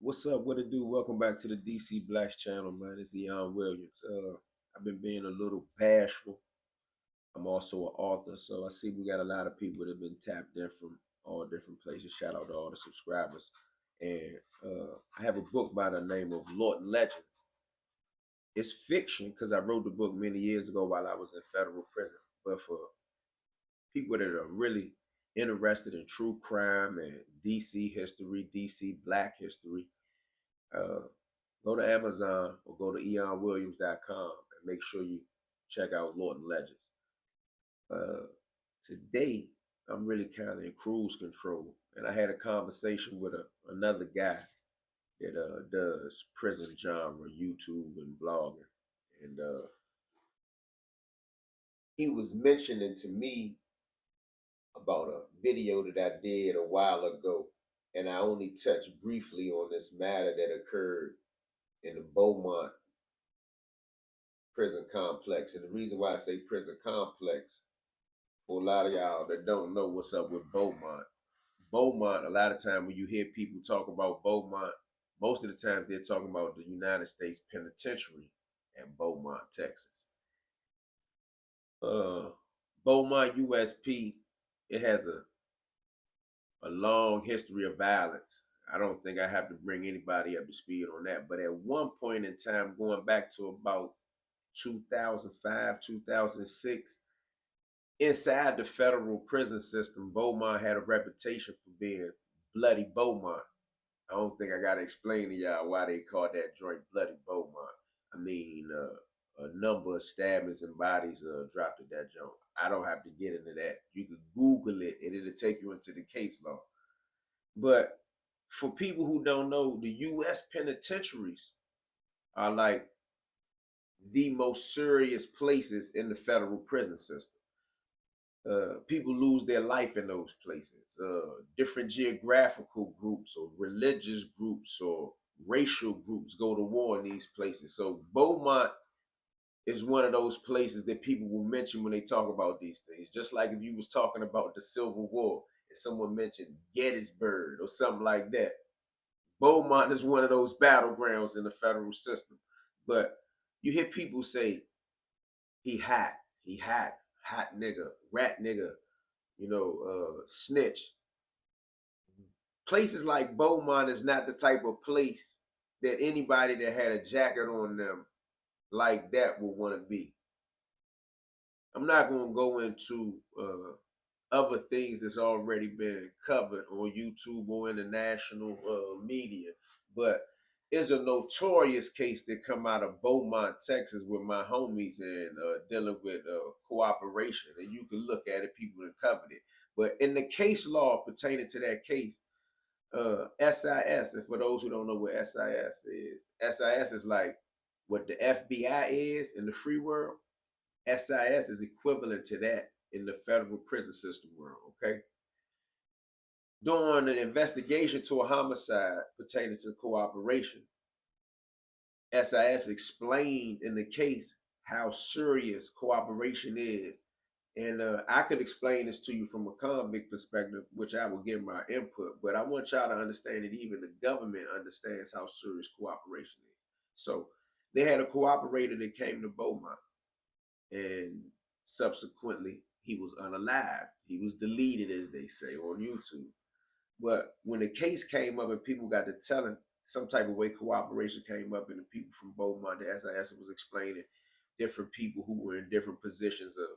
What's up? What it do? Welcome back to the DC Blacks channel, man. It's Eon Williams. I've been being a little bashful. I'm also an author, so I see we got a lot of people that have been tapped in from all different places. Shout out to all the subscribers. And I have a book by the name of Lord Legends. It's fiction because I wrote the book many years ago while I was in federal prison. But for people that are really interested in true crime and DC history, DC Black history, uh, go to Amazon or go to eonwilliams.com and make sure you check out Lord Legends. Uh, Today, I'm really kind of in cruise control, and I had a conversation with another guy that does prison genre, YouTube and blogging, and he was mentioning to me about a video that I did a while ago, and I only touched briefly on this matter that occurred in the Beaumont prison complex. And the reason why I say prison complex, for a lot of y'all that don't know what's up with Beaumont, Beaumont, a lot of time when you hear people talk about Beaumont, most of the time they're talking about the United States Penitentiary at Beaumont, Texas. Beaumont USP, it has a long history of violence. I don't think I have to bring anybody up to speed on that. But at one point in time, going back to about 2005, 2006, inside the federal prison system, Beaumont had a reputation for being Bloody Beaumont. I don't think I got to explain to y'all why they called that joint Bloody Beaumont. I mean, a number of stabbings and bodies dropped at that joint. I don't have to get into that. You can Google it and it'll take you into the case law. But for people who don't know, the U.S. penitentiaries are like the most serious places in the federal prison system. People lose their life in those places. Different geographical groups or religious groups or racial groups go to war in these places. So Beaumont is one of those places that people will mention when they talk about these things. Just like if you was talking about the Civil War and someone mentioned Gettysburg or something like that. Beaumont is one of those battlegrounds in the federal system. But you hear people say, he hot, hot nigga, rat nigga, snitch. Places like Beaumont is not the type of place that anybody that had a jacket on them like that would want to be. I'm not going to go into other things that's already been covered on YouTube or in the national media, but it's a notorious case that come out of Beaumont, Texas, with my homies and dealing with cooperation. And you can look at it; people have covered it. But in the case law pertaining to that case, SIS, and for those who don't know what SIS is like what the FBI is in the free world. SIS is equivalent to that in the federal prison system world, okay? During an investigation to a homicide pertaining to cooperation, SIS explained in the case how serious cooperation is. And I could explain this to you from a convict perspective, which I will give my input, but I want y'all to understand that even the government understands how serious cooperation is. So they had a cooperator that came to Beaumont, and subsequently he was unalived. He was deleted, as they say, on YouTube. But when the case came up and people got to telling some type of way cooperation came up, and the people from Beaumont, the SIS was explaining different people who were in different positions of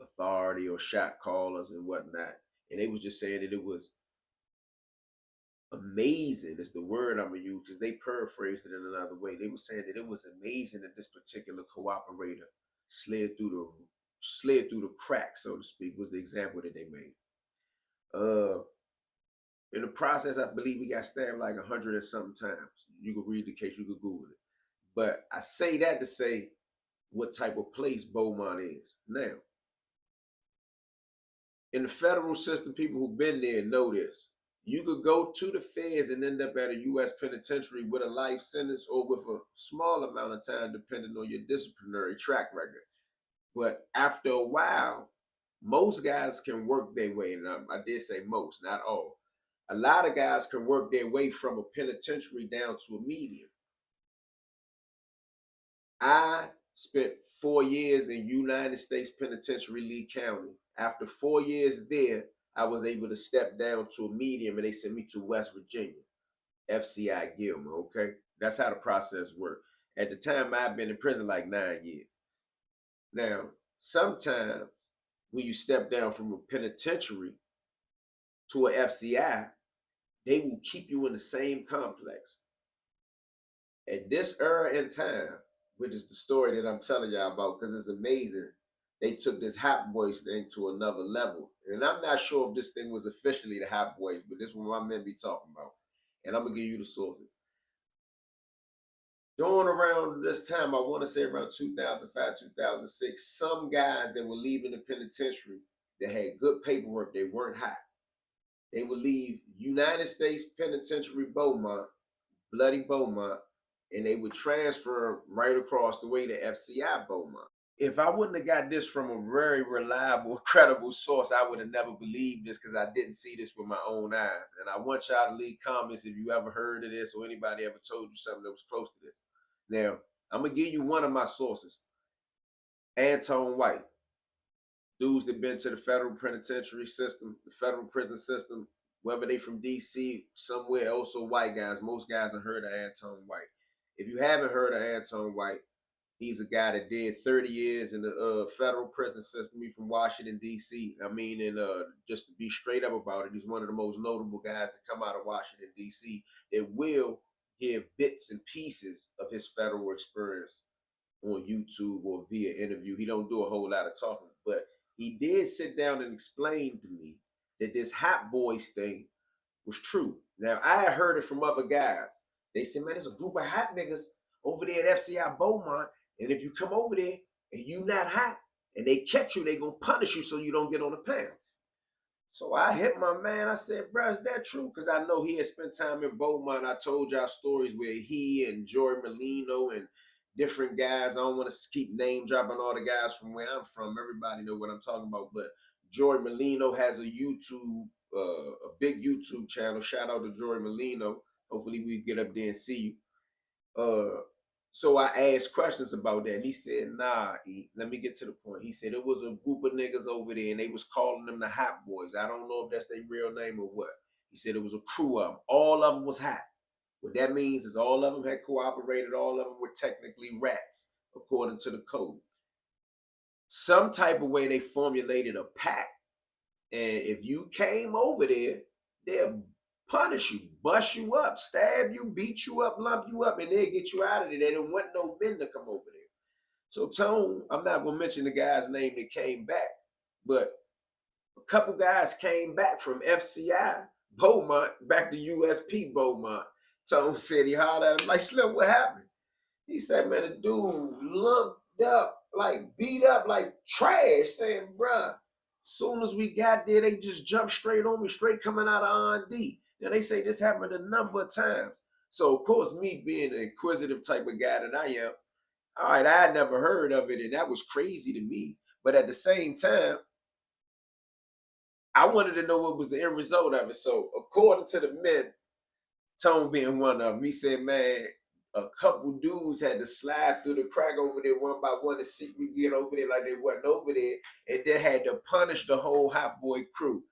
authority or shot callers and whatnot. And they was just saying that it was amazing, is the word I'm gonna use, because they paraphrased it in another way. They were saying that it was amazing that this particular cooperator slid through the cracks, so to speak, was the example that they made. In the process, I believe he got stabbed like 100 and something times. You can read the case, you can Google it. But I say that to say what type of place Beaumont is. Now, in the federal system, people who've been there know this. You could go to the feds and end up at a U.S. penitentiary with a life sentence or with a small amount of time, depending on your disciplinary track record. But after a while, most guys can work their way, and I did say most, not all. A lot of guys can work their way from a penitentiary down to a medium. I spent 4 years in United States Penitentiary, Lee County. After 4 years there, I was able to step down to a medium and they sent me to West Virginia, FCI Beaumont, okay? That's how the process worked. At the time, I'd been in prison like 9 years. Now, sometimes when you step down from a penitentiary to a FCI, they will keep you in the same complex. At this era in time, which is the story that I'm telling y'all about, because it's amazing, they took this Hot Boys thing to another level. And I'm not sure if this thing was officially the Hot Boys, but this is what my men be talking about. And I'm going to give you the sources. Going around this time, I want to say around 2005, 2006, some guys that were leaving the penitentiary that had good paperwork, they weren't hot. They would leave United States Penitentiary Beaumont, Bloody Beaumont, and they would transfer right across the way to FCI Beaumont. If I wouldn't have got this from a very reliable, credible source, I would have never believed this because I didn't see this with my own eyes. And I want y'all to leave comments if you ever heard of this or anybody ever told you something that was close to this. Now, I'm going to give you one of my sources. Anton White. Dudes that been to the federal penitentiary system, the federal prison system, whether they from DC, somewhere else, or white guys. Most guys have heard of Anton White. If you haven't heard of Anton White, he's a guy that did 30 years in the federal prison system. He's from Washington, D.C. I mean, and just to be straight up about it, he's one of the most notable guys to come out of Washington, D.C. that will give bits and pieces of his federal experience on YouTube or via interview. He don't do a whole lot of talking, but he did sit down and explain to me that this Hot Boys thing was true. Now, I had heard it from other guys. They said, man, there's a group of hot niggas over there at FCI Beaumont, and if you come over there and you not hot and they catch you, they gonna punish you so you don't get on the panel. So I hit my man. I said, bro, is that true? Because I know he had spent time in Beaumont. I told y'all stories where he and Joy Molino and different guys. I don't want to keep name dropping all the guys from where I'm from. Everybody know what I'm talking about. But Joy Molino has a YouTube, a big YouTube channel. Shout out to Joy Molino. Hopefully we get up there and see you. So I asked questions about that. And he said, nah, let me get to the point. He said it was a group of niggas over there and they was calling them the Hot Boys. I don't know if that's their real name or what. He said it was a crew of them. All of them was hot. What that means is all of them had cooperated. All of them were technically rats, according to the code. Some type of way they formulated a pact. And if you came over there, they'll punish you, bust you up, stab you, beat you up, lump you up, and they'll get you out of there. They didn't want no men to come over there. So Tone, I'm not gonna mention the guy's name that came back, but a couple guys came back from FCI Beaumont back to USP Beaumont. Tone said he hollered at him like, Slim, what happened? He said, man, the dude lumped up, like beat up like trash, saying, bruh, soon as we got there, they just jumped straight on me, straight coming out of R&D. Now, they say this happened a number of times. So, of course, me being an inquisitive type of guy that I am, all right, I had never heard of it, and that was crazy to me. But at the same time, I wanted to know what was the end result of it. So, according to the men, Tone being one of them, he said, man, a couple dudes had to slide through the crack over there one by one to see we get over there like they wasn't over there, and then had to punish the whole Hot Boy crew.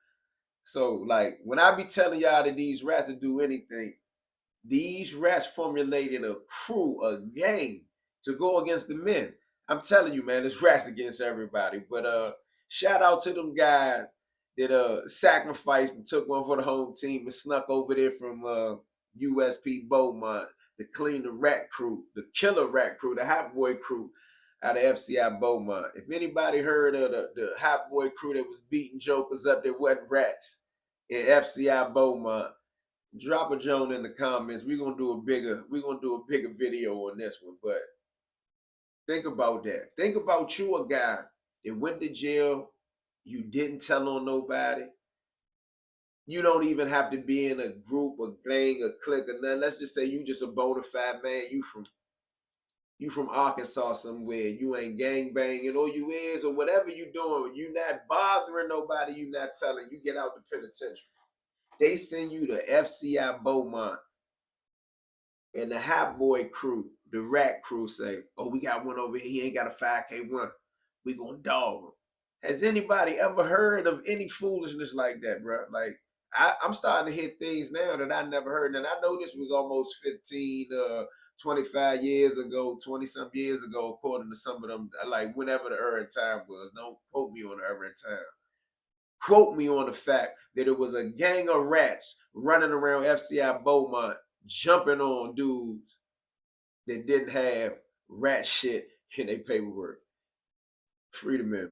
So, like, when I be telling y'all that these rats will do anything, these rats formulated a crew, a gang to go against the men. I'm telling you, man, it's rats against everybody. But shout out to them guys that sacrificed and took one for the home team and snuck over there from USP Beaumont to clean the rat crew, the killer rat crew, the Hot Boy crew out of FCI Beaumont. If anybody heard of the Hot Boy crew that was beating jokers up that wasn't rats in FCI Beaumont, drop a Joan in the comments. We're gonna do a bigger video on this one. But think about that. Think about you, a guy that went to jail. You didn't tell on nobody. You don't even have to be in a group, a gang, a clique, or nothing. Let's just say you just a bona fide man. You from Arkansas somewhere. You ain't gang banging, or you is, or whatever you doing. You not bothering nobody. You not telling. You get out the penitentiary. They send you to FCI Beaumont, and the Hot Boy crew, the Rat crew, say, "Oh, we got one over here. He ain't got a 5K1. We gonna dog him." Has anybody ever heard of any foolishness like that, bro? Like, I'm starting to hit things now that I never heard. And I know this was almost 15, 25 years ago, 20 some years ago, according to some of them, like whenever the era time was. Don't quote me on the era time. Quote me on the fact that it was a gang of rats running around FCI Beaumont, jumping on dudes that didn't have rat shit in their paperwork. Freedom, man.